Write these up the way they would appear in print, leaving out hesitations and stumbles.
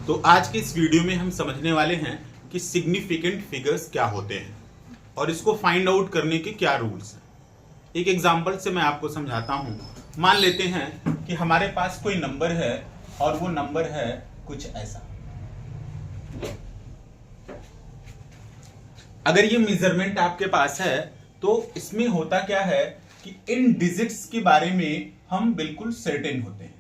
तो आज के इस वीडियो में हम समझने वाले हैं कि सिग्निफिकेंट फिगर्स क्या होते हैं और इसको फाइंड आउट करने के क्या रूल्स हैं। एक एग्जांपल से मैं आपको समझाता हूं। मान लेते हैं कि हमारे पास कोई नंबर है और वो नंबर है कुछ ऐसा। अगर ये मेजरमेंट आपके पास है तो इसमें होता क्या है कि इन डिजिट्स के बारे में हम बिल्कुल सर्टेन होते हैं,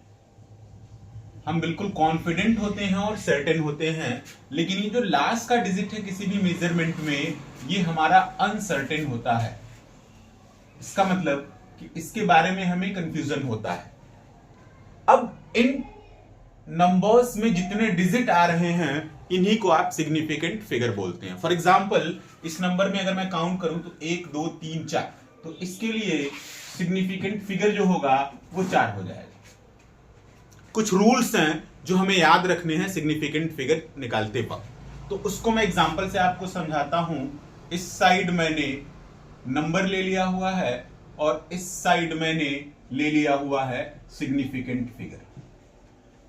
हम बिल्कुल कॉन्फिडेंट होते हैं और सर्टेन होते हैं, लेकिन ये जो लास्ट का डिजिट है किसी भी मेजरमेंट में ये हमारा अनसर्टेन होता है। इसका मतलब कि इसके बारे में हमें कंफ्यूजन होता है। अब इन नंबर्स में जितने डिजिट आ रहे हैं इन्हीं को आप सिग्निफिकेंट फिगर बोलते हैं। फॉर एग्जाम्पल इस नंबर में अगर मैं काउंट करूं तो 1 2 3 4, तो इसके लिए सिग्निफिकेंट फिगर जो होगा वो 4 हो जाएगा। कुछ रूल्स हैं जो हमें याद रखने हैं सिग्निफिकेंट फिगर निकालते वक्त, तो उसको मैं एग्जांपल से आपको समझाता हूं। इस साइड मैंने नंबर ले लिया हुआ है और इस साइड मैंने ले लिया हुआ है सिग्निफिकेंट फिगर।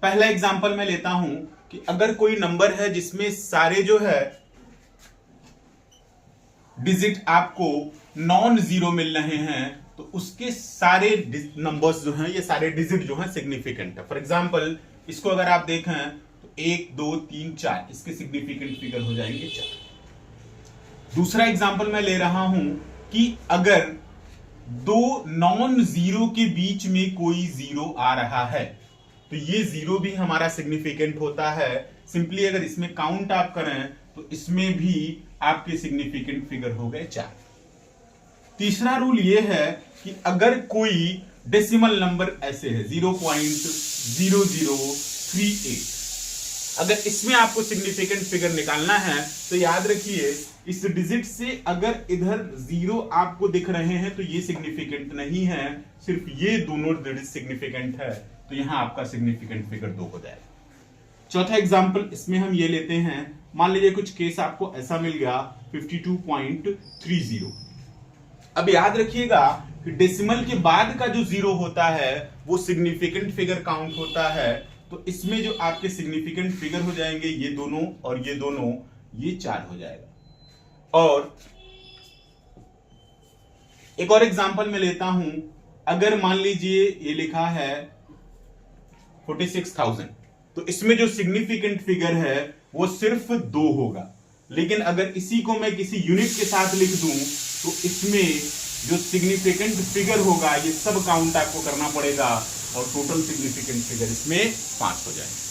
पहला एग्जांपल मैं लेता हूं कि अगर कोई नंबर है जिसमें सारे जो है डिजिट आपको नॉन जीरो मिल रहे हैं, तो उसके सारे नंबर्स जो हैं, ये सारे डिजिट जो हैं सिग्निफिकेंट है। फॉर एग्जांपल इसको अगर आप देखें तो 1 2 3 4 इसके सिग्निफिकेंट फिगर हो जाएंगे 4। दूसरा एग्जांपल मैं ले रहा हूं कि अगर दो नॉन जीरो के बीच में कोई जीरो आ रहा है तो ये जीरो भी हमारा सिग्निफिकेंट होता है। सिंपली अगर इसमें काउंट आप करें तो इसमें भी आपके सिग्निफिकेंट फिगर हो गए 4। तीसरा रूल ये है कि अगर कोई डेसिमल नंबर ऐसे है 0.0038, अगर इसमें आपको सिग्निफिकेंट फिगर निकालना है तो याद रखिए इस डिजिट से अगर इधर जीरो आपको दिख रहे हैं तो ये सिग्निफिकेंट नहीं है, सिर्फ ये दोनों डिजिट सिग्निफिकेंट है, तो यहां आपका सिग्निफिकेंट फिगर 2 हो जाएगा। चौथा एग्जांपल इसमें हम ये लेते हैं, मान लीजिए कुछ केस आपको ऐसा मिल गया 52.30। अब याद रखिएगा कि डेसिमल के बाद का जो जीरो होता है वो सिग्निफिकेंट फिगर काउंट होता है, तो इसमें जो आपके सिग्निफिकेंट फिगर हो जाएंगे ये दोनों और ये दोनों, ये 4 हो जाएगा। और एक और एग्जांपल मैं लेता हूं, अगर मान लीजिए ये लिखा है 46,000, तो इसमें जो सिग्निफिकेंट फिगर है वो सिर्फ 2 होगा, लेकिन अगर इसी को मैं किसी यूनिट के साथ लिख दूं तो इसमें जो सिग्निफिकेंट फिगर होगा ये सब काउंट आपको करना पड़ेगा और टोटल सिग्निफिकेंट फिगर इसमें 5 हो जाएगा।